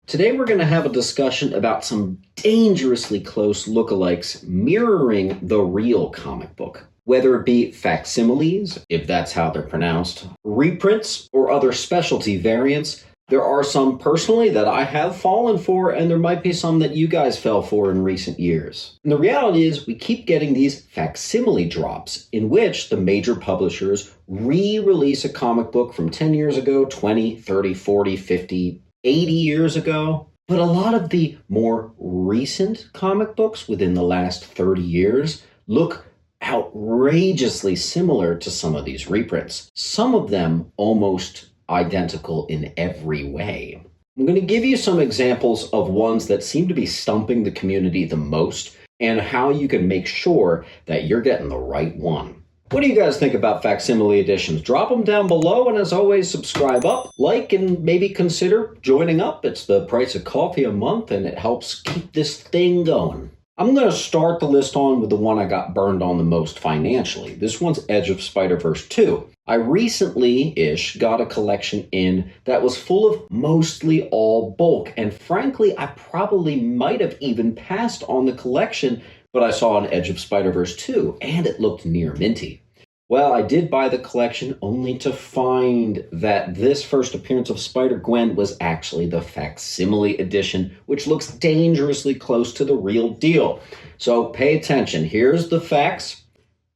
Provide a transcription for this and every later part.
Today we're going to have a discussion about some dangerously close lookalikes mirroring the real comic book. Whether it be facsimiles, if that's how they're pronounced, reprints, or other specialty variants, there are some personally that I have fallen for, and there might be some that you guys fell for in recent years. And the reality is we keep getting these facsimile drops in which the major publishers re-release a comic book from 10 years ago, 20, 30, 40, 50, 80 years ago. But a lot of the more recent comic books within the last 30 years look outrageously similar to some of these reprints. Some of them almost identical in every way. I'm going to give you some examples of ones that seem to be stumping the community the most and how you can make sure that you're getting the right one. What do you guys think about facsimile editions? Drop them down below, and as always, subscribe up, like, and maybe consider joining up. It's the price of coffee a month, and it helps keep this thing going. I'm going to start the list on with the one I got burned on the most financially. This one's Edge of Spider-Verse 2. I recently-ish got a collection in that was full of mostly all bulk, and frankly, I probably might have even passed on the collection, but I saw an Edge of Spider-Verse 2, and it looked near minty. Well, I did buy the collection only to find that this first appearance of Spider-Gwen was actually the facsimile edition, which looks dangerously close to the real deal. So pay attention. Here's the fax,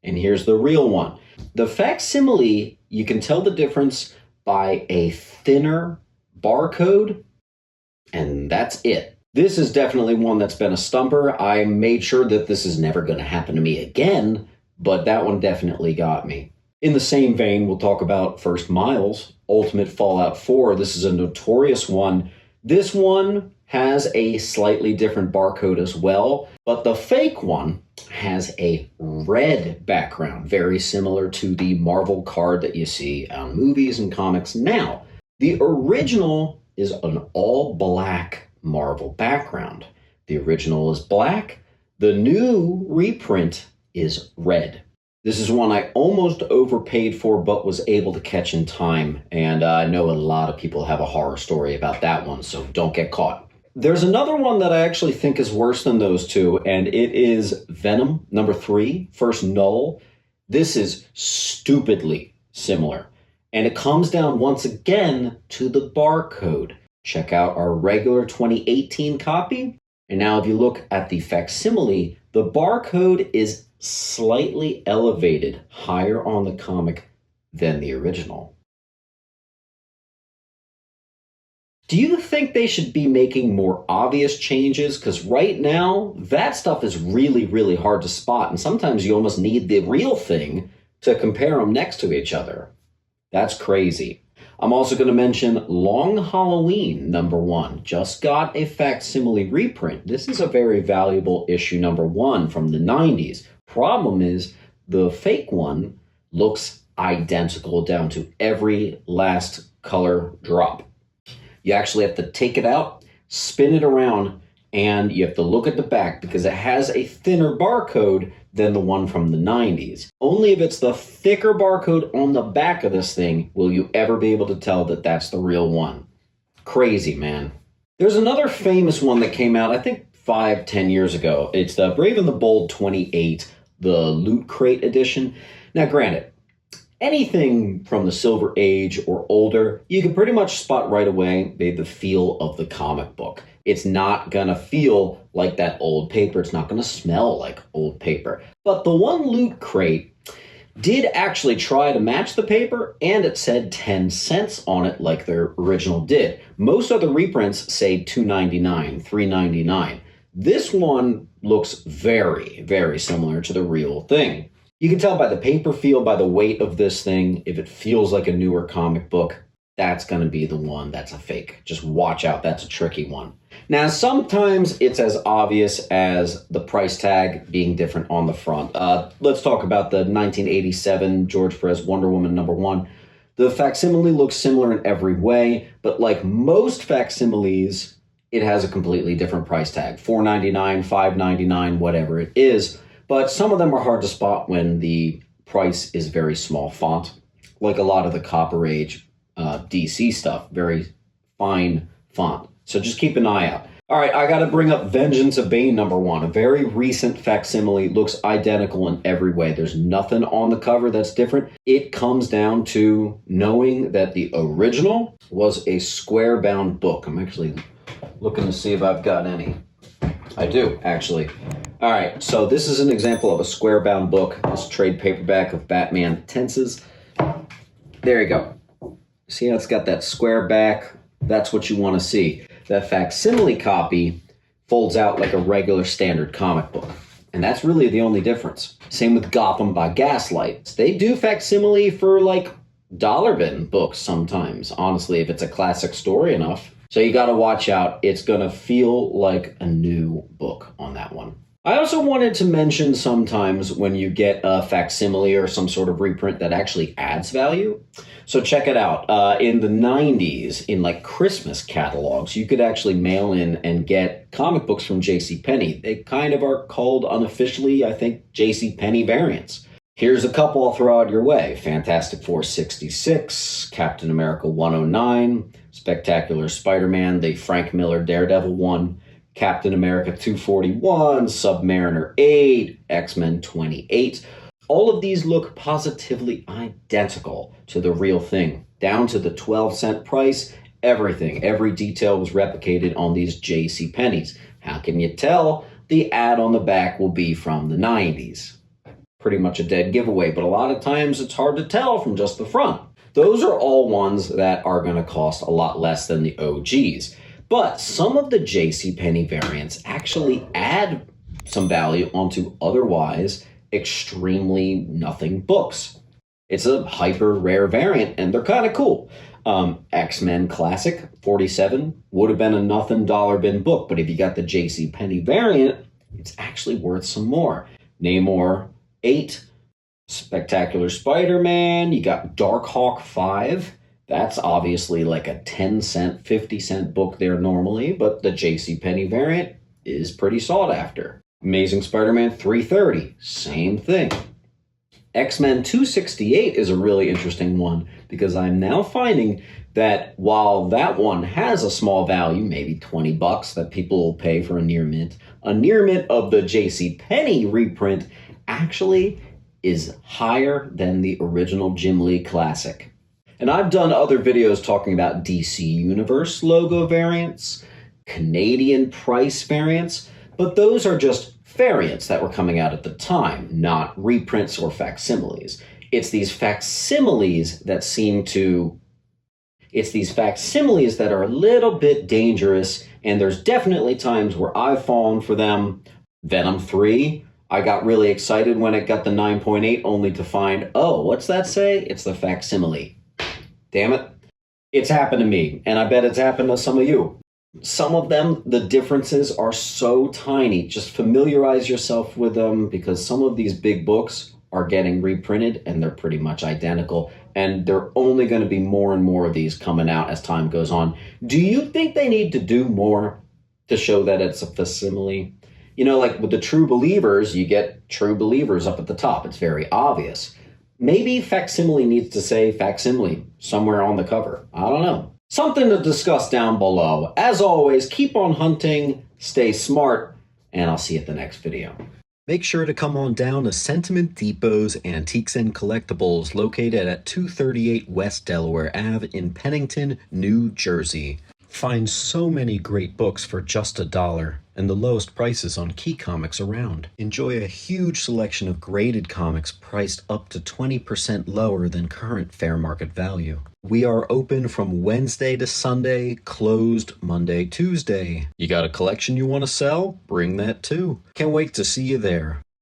and here's the real one. The facsimile, you can tell the difference by a thinner barcode, and that's it. This is definitely one that's been a stumper. I made sure that this is never going to happen to me again, but that one definitely got me. In the same vein, we'll talk about First Miles, Ultimate Fallout 4. This is a notorious one. This one has a slightly different barcode as well, but the fake one has a red background, very similar to the Marvel card that you see on movies and comics now. The original is an all-black Marvel background. The original is black. The new reprint is red. This is one I almost overpaid for, but was able to catch in time. And I know a lot of people have a horror story about that one, so don't get caught. There's another one that I actually think is worse than those two, and it is Venom #3, First Null. This is stupidly similar. And it comes down once again to the barcode. Check out our regular 2018 copy. And now if you look at the facsimile, the barcode is slightly elevated higher on the comic than the original. Do you think they should be making more obvious changes? Because right now, that stuff is really, really hard to spot. And sometimes you almost need the real thing to compare them next to each other. That's crazy. I'm also going to mention Long Halloween #1. Just got a facsimile reprint. This is a very valuable issue #1 from the 90s. Problem is, the fake one looks identical down to every last color drop. You actually have to take it out, spin it around, and you have to look at the back because it has a thinner barcode than the one from the 90s. Only if it's the thicker barcode on the back of this thing will you ever be able to tell that that's the real one. Crazy, man. There's another famous one that came out, I think 5-10 years ago. It's the Brave and the Bold 28, the Loot Crate edition. Now, granted, anything from the Silver Age or older, you can pretty much spot right away the feel of the comic book. It's not going to feel like that old paper. It's not going to smell like old paper. But the one Loot Crate did actually try to match the paper, and it said 10 cents on it like their original did. Most other reprints say $2.99, $3.99. This one looks very, very similar to the real thing. You can tell by the paper feel, by the weight of this thing, if it feels like a newer comic book, that's going to be the one that's a fake. Just watch out, that's a tricky one. Now, sometimes it's as obvious as the price tag being different on the front. Let's talk about the 1987 George Perez Wonder Woman #1. The facsimile looks similar in every way, but like most facsimiles, it has a completely different price tag. $4.99, $5.99, whatever it is. But some of them are hard to spot when the price is very small font, like a lot of the Copper Age DC stuff, very fine font. So just keep an eye out. All right, I got to bring up Vengeance of Bane #1. A very recent facsimile, looks identical in every way. There's nothing on the cover that's different. It comes down to knowing that the original was a square-bound book. I'm actually looking to see if I've got any. I do, actually. All right, so this is an example of a square-bound book. This trade paperback of Batman Tenses. There you go. See how it's got that square back? That's what you want to see. That facsimile copy folds out like a regular standard comic book. And that's really the only difference. Same with Gotham by Gaslight. They do facsimile for like dollar bin books sometimes, honestly, if it's a classic story enough. So you got to watch out. It's going to feel like a new book on that one. I also wanted to mention sometimes when you get a facsimile or some sort of reprint that actually adds value. So check it out. In the 90s, in like Christmas catalogs, you could actually mail in and get comic books from JC Penney. They kind of are called unofficially, I think, JC Penney variants. Here's a couple I'll throw out your way. Fantastic Four 66, Captain America 109, Spectacular Spider-Man, the Frank Miller Daredevil one, Captain America 241, Submariner 8, X-Men 28. All of these look positively identical to the real thing, down to the 12-cent price. Everything, every detail was replicated on these JC Penneys. How can you tell? The ad on the back will be from the 90s. Pretty much a dead giveaway, but a lot of times it's hard to tell from just the front. Those are all ones that are going to cost a lot less than the OGs. But some of the JC Penney variants actually add some value onto otherwise extremely nothing books. It's a hyper rare variant and they're kind of cool. X-Men Classic 47 would have been a nothing dollar bin book, but if you got the JC Penney variant, it's actually worth some more. Namor 8, Spectacular Spider-Man, you got Darkhawk 5. That's obviously like a 10-cent, 50-cent book there normally, but the JC Penney variant is pretty sought after. Amazing Spider-Man 330, same thing. X-Men 268 is a really interesting one because I'm now finding that while that one has a small value, maybe 20 bucks that people will pay for a near mint of the JC Penney reprint actually is higher than the original Jim Lee Classic. And I've done other videos talking about DC Universe logo variants, Canadian price variants, but those are just variants that were coming out at the time, not reprints or facsimiles. It's these facsimiles that are a little bit dangerous, and there's definitely times where I've fallen for them. Venom 3, I got really excited when it got the 9.8 only to find, oh, what's that say? It's the facsimile. Damn it. It's happened to me, and I bet it's happened to some of you. Some of them, the differences are so tiny. Just familiarize yourself with them because some of these big books are getting reprinted and they're pretty much identical. And there are only going to be more and more of these coming out as time goes on. Do you think they need to do more to show that it's a facsimile? You know, like with the True Believers, you get True Believers up at the top. It's very obvious. Maybe facsimile needs to say facsimile somewhere on the cover. I don't know. Something to discuss down below. As always, keep on hunting, stay smart, and I'll see you at the next video. Make sure to come on down to Sentiment Depot's Antiques and Collectibles, located at 238 West Delaware Ave in Pennington, New Jersey. Find so many great books for just $1 and the lowest prices on key comics around. Enjoy a huge selection of graded comics priced up to 20% lower than current fair market value. We are open from Wednesday to Sunday, closed Monday, Tuesday. You got a collection you want to sell? Bring that too. Can't wait to see you there.